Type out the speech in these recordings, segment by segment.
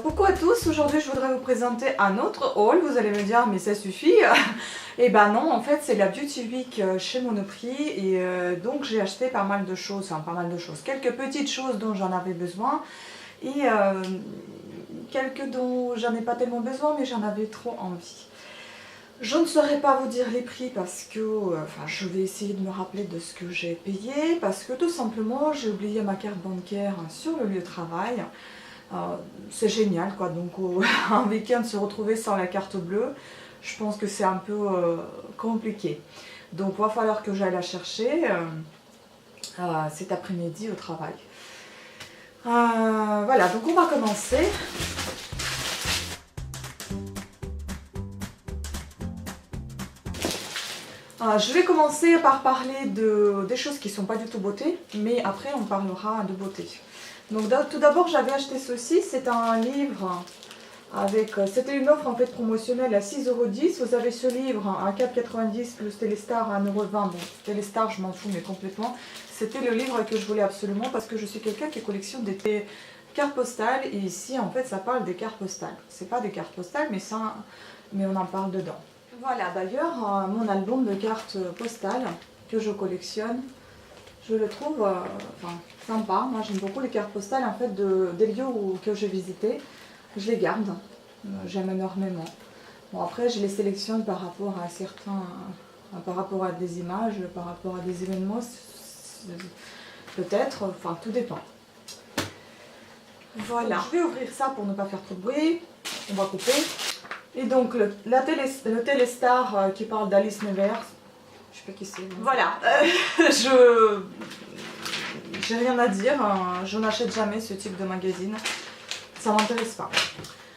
Coucou à tous, aujourd'hui je voudrais vous présenter un autre haul. Vous allez me dire mais ça suffit. Et ben non, en fait c'est la Beauty Week chez Monoprix et donc j'ai acheté pas mal de choses, enfin pas mal de choses, quelques petites choses dont j'en avais besoin et quelques dont j'en ai pas tellement besoin mais j'en avais trop envie. Je ne saurais pas vous dire les prix parce que enfin, je vais essayer de me rappeler de ce que j'ai payé parce que tout simplement j'ai oublié ma carte bancaire sur le lieu de travail. C'est génial quoi, donc un week-end se retrouver sans la carte bleue, je pense que c'est un peu compliqué. Donc il va falloir que j'aille la chercher cet après-midi au travail. Voilà, donc on va commencer. Je vais commencer par parler des choses qui ne sont pas du tout beauté, mais après on parlera de beauté. Donc tout d'abord j'avais acheté ceci, c'est un livre avec, c'était une offre en fait promotionnelle à 6,10 €. Vous avez ce livre à 4,90 € plus Téléstar à 1,20 €. Bon, Téléstar je m'en fous mais complètement. C'était le livre que je voulais absolument parce que je suis quelqu'un qui collectionne des cartes postales et ici en fait ça parle des cartes postales. C'est pas des cartes postales mais on en parle dedans. Voilà d'ailleurs mon album de cartes postales que je collectionne. Je le trouve enfin, sympa. Moi j'aime beaucoup les cartes postales en fait des lieux que j'ai visités. Je les garde, j'aime énormément. Bon après je les sélectionne par rapport à certains, par rapport à des images, par rapport à des événements, peut-être, enfin tout dépend. Voilà, je vais ouvrir ça pour ne pas faire trop de bruit, on va couper. Et donc le Téléstar qui parle d'Alice Nevers, je sais pas qui c'est. Voilà, j'ai rien à dire, je n'achète jamais ce type de magazine, ça m'intéresse pas.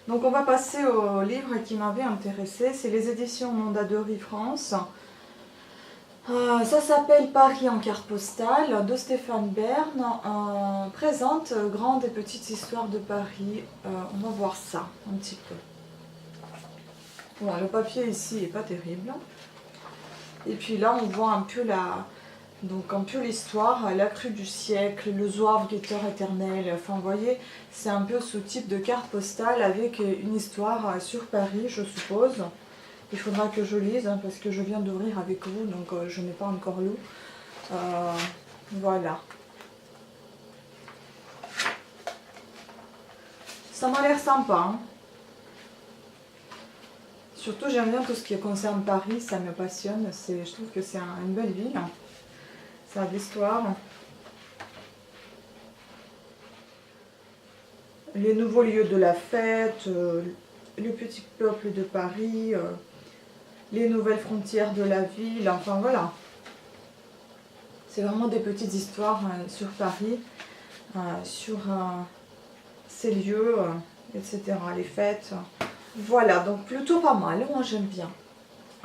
Donc on va passer au livre qui m'avait intéressé, c'est les éditions Mondadori France. Ça s'appelle Paris en carte postale de Stéphane Bern, présente grandes et petites histoires de Paris. On va voir ça un petit peu. Bon, le papier ici est pas terrible. Et puis là on voit un peu l'histoire, la crue du siècle, le zouave guetteur éternel, enfin vous voyez, c'est un peu ce type de carte postale avec une histoire sur Paris je suppose. Il faudra que je lise hein, parce que je viens d'ouvrir avec vous donc je n'ai pas encore lu. Voilà. Ça m'a l'air sympa. Hein. Surtout j'aime bien tout ce qui concerne Paris, ça me passionne, je trouve que c'est une belle ville. Ça a de l'histoire. Les nouveaux lieux de la fête, le petit peuple de Paris, les nouvelles frontières de la ville, enfin voilà. C'est vraiment des petites histoires sur Paris, sur ces lieux, etc. Les fêtes. Voilà, donc plutôt pas mal, moi j'aime bien.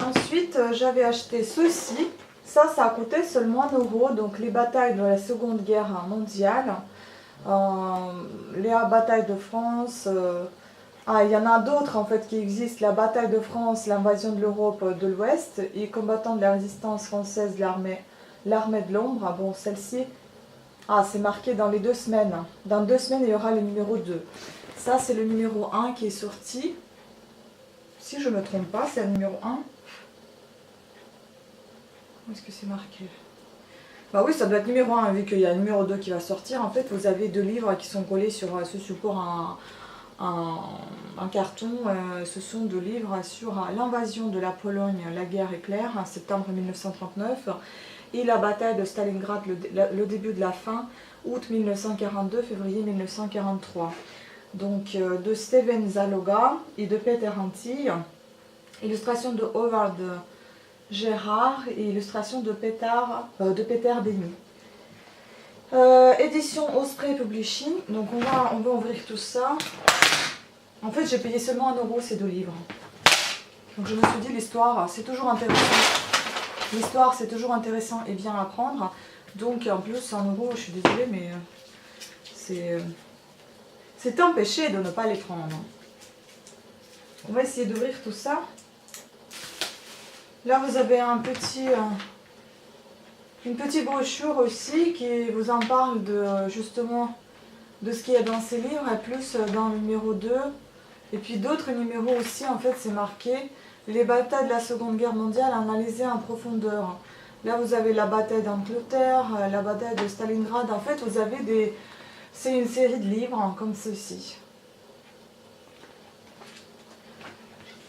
Ensuite, j'avais acheté ceci. Ça a coûté seulement 1 €, donc les batailles de la Seconde Guerre mondiale, les batailles de France, il y en a d'autres en fait qui existent, la bataille de France, l'invasion de l'Europe de l'Ouest, et combattants de la résistance française, l'armée de l'ombre. Bon, celle-ci, c'est marqué dans les 2 semaines. Dans 2 semaines, il y aura le numéro 2. Ça, c'est le numéro 1 qui est sorti. Si je ne me trompe pas, c'est le numéro 1. Où est-ce que c'est marqué? Bah oui, ça doit être numéro 1, vu qu'il y a le numéro 2 qui va sortir. En fait, vous avez 2 livres qui sont collés sur ce support en carton. Ce sont 2 livres sur l'invasion de la Pologne, la guerre éclair, en septembre 1939, et la bataille de Stalingrad, le début de la fin, août 1942, février 1943. Donc, de Steven Zaloga et de Peter Anti, illustration de Howard Gérard et illustration de Peter Denny. Édition Osprey Publishing, donc on va ouvrir tout ça. En fait j'ai payé seulement 1 € ces 2 livres. Donc je me suis dit l'histoire c'est toujours intéressant. L'histoire c'est toujours intéressant et bien à prendre. Donc en plus 1 €, je suis désolée mais c'est empêché de ne pas les prendre. On va essayer d'ouvrir tout ça. Là vous avez une petite brochure aussi qui vous en parle de justement de ce qu'il y a dans ces livres, et plus dans le numéro 2. Et puis d'autres numéros aussi, en fait, c'est marqué les batailles de la Seconde Guerre mondiale analysées en profondeur. Là, vous avez la bataille d'Angleterre, la bataille de Stalingrad. En fait, vous avez des... C'est une série de livres hein, comme ceci.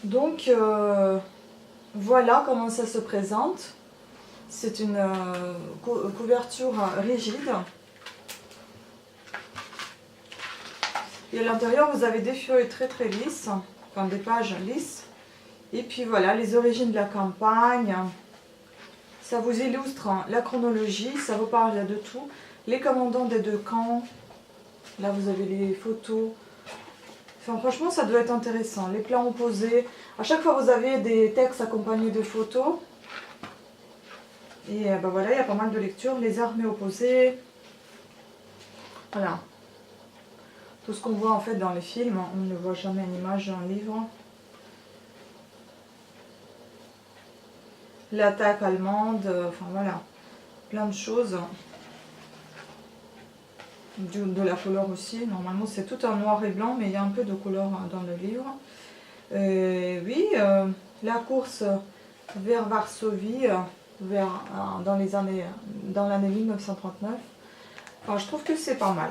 Donc, voilà comment ça se présente. C'est une couverture rigide. Et à l'intérieur, vous avez des feuilles très très lisses, enfin des pages lisses. Et puis voilà, les origines de la campagne. Ça vous illustre la chronologie, ça vous parle de tout. Les commandants des deux camps. Là, vous avez les photos. Enfin, franchement, ça doit être intéressant. Les plans opposés. À chaque fois, vous avez des textes accompagnés de photos. Et ben voilà, il y a pas mal de lectures. Les armées opposées. Voilà. Tout ce qu'on voit en fait dans les films, on ne voit jamais en image dans le livre. L'attaque allemande, enfin voilà, plein de choses. De la couleur aussi, normalement c'est tout en noir et blanc, mais il y a un peu de couleur dans le livre. Oui, la course vers Varsovie, dans l'année 1939. Enfin, je trouve que c'est pas mal.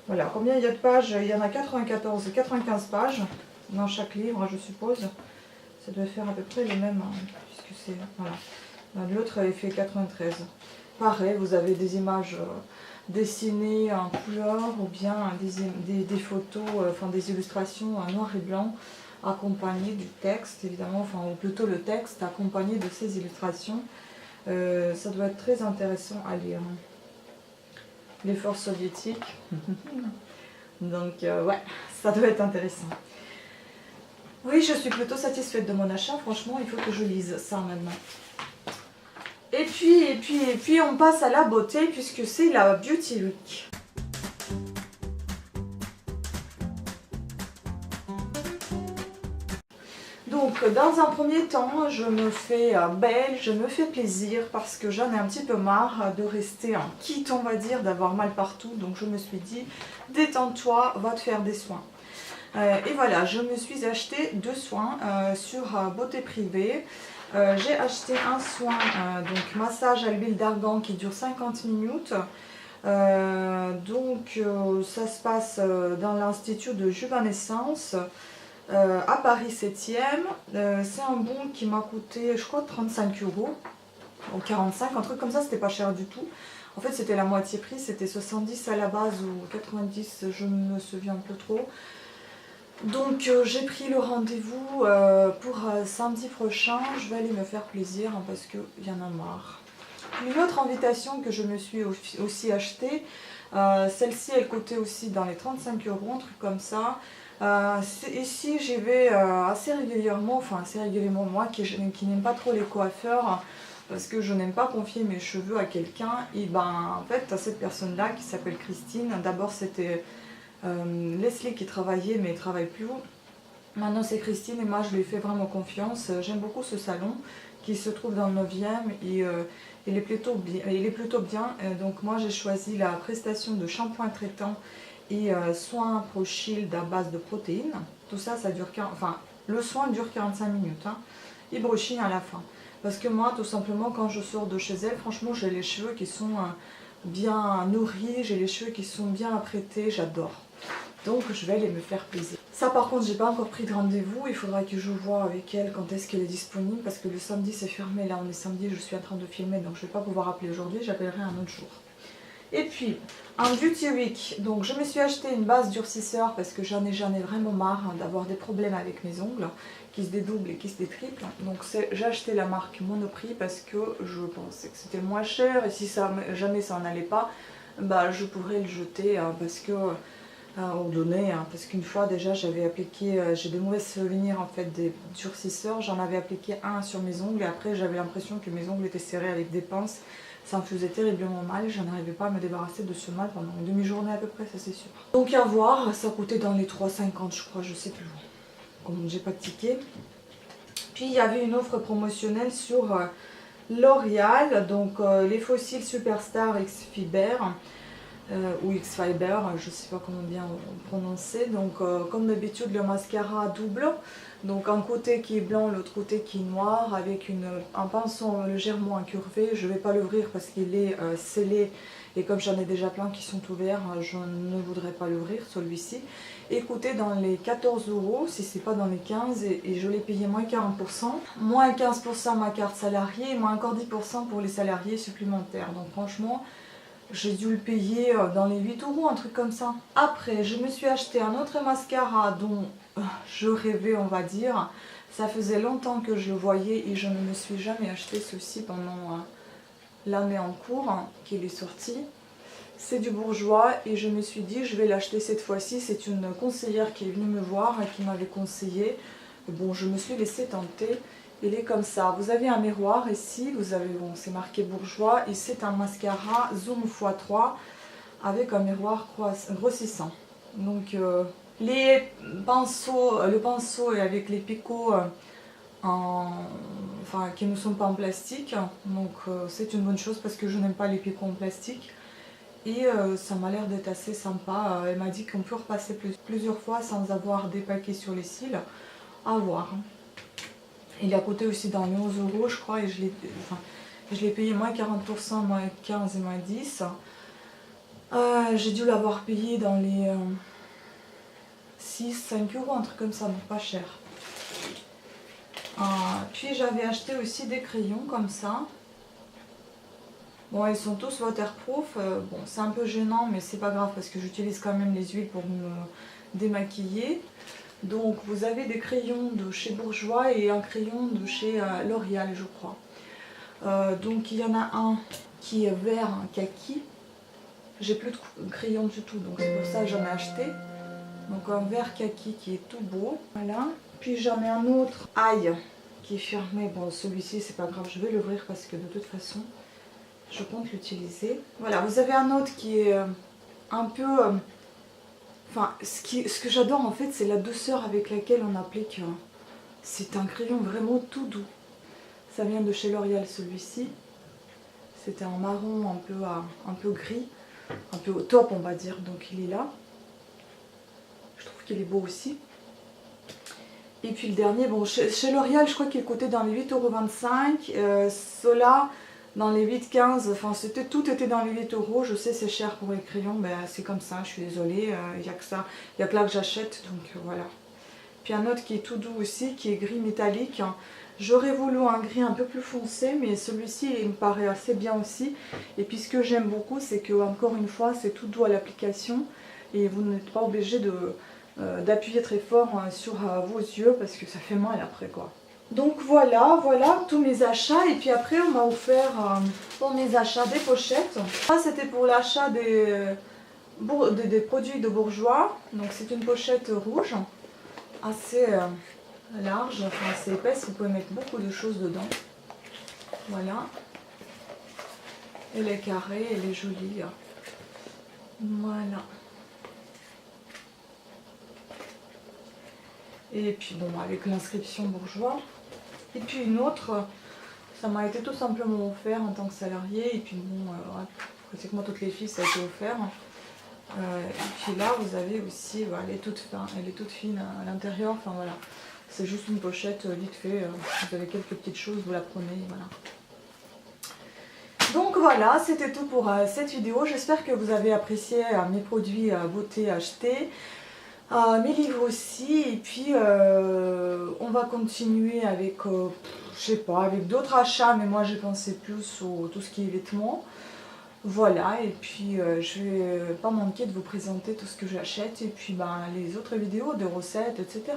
Voilà, combien il y a de pages? Il y en a 95 pages dans chaque livre, je suppose. Ça doit faire à peu près les mêmes, hein, puisque c'est... Voilà. L'autre, il fait 93. Pareil, vous avez des images dessinées en couleur ou bien des photos, enfin des illustrations en noir et blanc accompagnées du texte, évidemment, enfin ou plutôt le texte accompagné de ces illustrations. Ça doit être très intéressant à lire. Les forces soviétiques. Donc ouais, ça doit être intéressant. Oui, je suis plutôt satisfaite de mon achat. Franchement, il faut que je lise ça maintenant. Et puis, on passe à la beauté puisque c'est la Beauty Week. Donc, dans un premier temps, je me fais belle, je me fais plaisir parce que j'en ai un petit peu marre de rester en kit, on va dire, d'avoir mal partout. Donc, je me suis dit, détends-toi, va te faire des soins. Et voilà, je me suis acheté 2 soins sur Beauté Privée. J'ai acheté un soin, donc massage à l'huile d'argan qui dure 50 minutes. Ça se passe dans l'institut de Juvanescence à Paris 7e. C'est un bon qui m'a coûté, je crois, 35 € ou 45, un truc comme ça, c'était pas cher du tout. En fait, c'était la moitié prix, c'était 70 à la base ou 90, je ne me souviens plus trop. Donc j'ai pris le rendez-vous pour samedi prochain. Je vais aller me faire plaisir hein, parce qu'il y en a marre. Une autre invitation que je me suis aussi achetée, celle-ci elle coûtait aussi dans les 35 €, un truc comme ça. Ici j'y vais assez régulièrement, moi qui n'aime pas trop les coiffeurs parce que je n'aime pas confier mes cheveux à quelqu'un. Et ben en fait à cette personne-là qui s'appelle Christine, d'abord c'était... Leslie qui travaillait mais ne travaille plus. Maintenant c'est Christine et moi je lui fais vraiment confiance. J'aime beaucoup ce salon qui se trouve dans le 9e et il est plutôt bien. Donc moi j'ai choisi la prestation de shampoing traitant et soin Pro Shield à base de protéines. Tout ça, ça dure le soin dure 45 minutes hein, et brushing à la fin. Parce que moi tout simplement quand je sors de chez elle, franchement j'ai les cheveux qui sont bien nourris, j'ai les cheveux qui sont bien apprêtés, j'adore. Donc je vais aller me faire plaisir. Ça par contre j'ai pas encore pris de rendez-vous, il faudra que je vois avec elle quand est-ce qu'elle est disponible parce que le samedi c'est fermé, là on est samedi, je suis en train de filmer donc je vais pas pouvoir appeler aujourd'hui, j'appellerai un autre jour. Et puis en Beauty Week, donc je me suis acheté une base durcisseur parce que j'en ai vraiment marre d'avoir des problèmes avec mes ongles qui se dédoublent et qui se détriplent. Donc j'ai acheté la marque Monoprix parce que je pensais que c'était moins cher et si jamais ça n'en allait pas, bah, je pourrais le jeter parce que... ou donner, parce qu'une fois déjà j'avais appliqué, j'ai des mauvais souvenirs en fait des durcisseurs, j'en avais appliqué un sur mes ongles et après j'avais l'impression que mes ongles étaient serrés avec des pinces, ça me faisait terriblement mal et je n'arrivais pas à me débarrasser de ce mal pendant une demi-journée à peu près, ça c'est sûr. Donc à voir, ça coûtait dans les 3,50 je crois, je sais plus, comme j'ai pas de ticket. Puis il y avait une offre promotionnelle sur L'Oréal, donc les fossiles Superstar X Fiber. ou X-Fiber, je ne sais pas comment bien prononcer. Donc comme d'habitude le mascara double, donc un côté qui est blanc, l'autre côté qui est noir, avec un pinceau légèrement incurvé. Je ne vais pas l'ouvrir parce qu'il est scellé, et comme j'en ai déjà plein qui sont ouverts, je ne voudrais pas l'ouvrir celui-ci. Écoutez, dans les 14 €, si c'est pas dans les 15, et je l'ai payé moins 40%, moins 15% ma carte salariée, et moins encore 10% pour les salariés supplémentaires. Donc franchement, j'ai dû le payer dans les 8 €, un truc comme ça. Après, je me suis acheté un autre mascara dont je rêvais, on va dire. Ça faisait longtemps que je le voyais et je ne me suis jamais acheté ceci pendant l'année en cours qu'il est sorti. C'est du Bourjois et je me suis dit je vais l'acheter cette fois-ci. C'est une conseillère qui est venue me voir et qui m'avait conseillé. Bon, je me suis laissée tenter. Il est comme ça. Vous avez un miroir ici, vous avez, bon, c'est marqué Bourjois, et c'est un mascara Zoom x3 avec un miroir grossissant. Donc le pinceau est avec les picots qui ne sont pas en plastique. Donc c'est une bonne chose parce que je n'aime pas les picots en plastique. Et ça m'a l'air d'être assez sympa. Elle m'a dit qu'on peut repasser plusieurs fois sans avoir des paquets sur les cils. À voir. Il a coûté aussi dans les 11 € je crois, et je l'ai payé moins 40%, moins 15 et moins 10. J'ai dû l'avoir payé dans les 6-5 €, un truc comme ça, donc pas cher. Puis j'avais acheté aussi des crayons comme ça. Bon, ils sont tous waterproof. Bon, c'est un peu gênant, mais c'est pas grave parce que j'utilise quand même les huiles pour me démaquiller. Donc vous avez des crayons de chez Bourjois et un crayon de chez L'Oréal, je crois. Donc il y en a un qui est vert kaki. J'ai plus de crayon du tout, donc c'est pour ça que j'en ai acheté. Donc un vert kaki qui est tout beau. Voilà. Puis j'en ai un autre ail qui est fermé. Bon, celui-ci c'est pas grave, je vais l'ouvrir parce que de toute façon je compte l'utiliser. Voilà, vous avez un autre qui est un peu... Enfin, ce que j'adore en fait, c'est la douceur avec laquelle on applique. C'est un crayon vraiment tout doux. Ça vient de chez L'Oréal celui-ci. C'était en marron un peu gris, un peu au top on va dire, donc il est là. Je trouve qu'il est beau aussi. Et puis le dernier, bon, chez L'Oréal je crois qu'il coûtait dans les 8,25 €. Ceux-là dans les 8,15 €, enfin tout était dans les 8 €. Je sais c'est cher pour les crayons, ben c'est comme ça, je suis désolée, il n'y a que ça, il n'y a que là que j'achète, donc voilà. Puis un autre qui est tout doux aussi, qui est gris métallique. J'aurais voulu un gris un peu plus foncé, mais celui-ci il me paraît assez bien aussi. Et puis ce que j'aime beaucoup, c'est que encore une fois, c'est tout doux à l'application et vous n'êtes pas obligé d'appuyer très fort sur vos yeux parce que ça fait mal après quoi. Donc voilà tous mes achats. Et puis après on m'a offert pour mes achats des pochettes. Ça c'était pour l'achat des produits de Bourjois. Donc c'est une pochette rouge assez large, enfin assez épaisse, vous pouvez mettre beaucoup de choses dedans. Voilà. Elle est carrée, elle est jolie. Voilà. Et puis bon, avec l'inscription Bourjois. Et puis une autre, ça m'a été tout simplement offert en tant que salarié. Et puis bon, pratiquement toutes les filles ça a été offert. Et puis là vous avez aussi, voilà, elle est toute fine à l'intérieur, enfin voilà. C'est juste une pochette vite fait, vous avez quelques petites choses, vous la prenez, voilà. Donc voilà, c'était tout pour cette vidéo. J'espère que vous avez apprécié mes produits beauté achetés. Mes livres aussi, et puis on va continuer avec, je sais pas, avec d'autres achats, mais moi j'ai pensé plus au tout ce qui est vêtements. Voilà, et puis je vais pas manquer de vous présenter tout ce que j'achète, et puis les autres vidéos de recettes, etc.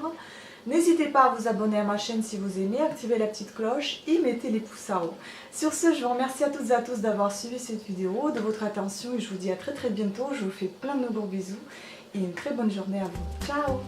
N'hésitez pas à vous abonner à ma chaîne si vous aimez, activez la petite cloche et mettez les pouces en haut. Sur ce, je vous remercie à toutes et à tous d'avoir suivi cette vidéo, de votre attention, et je vous dis à très bientôt. Je vous fais plein de gros bisous et une très bonne journée à vous. Ciao!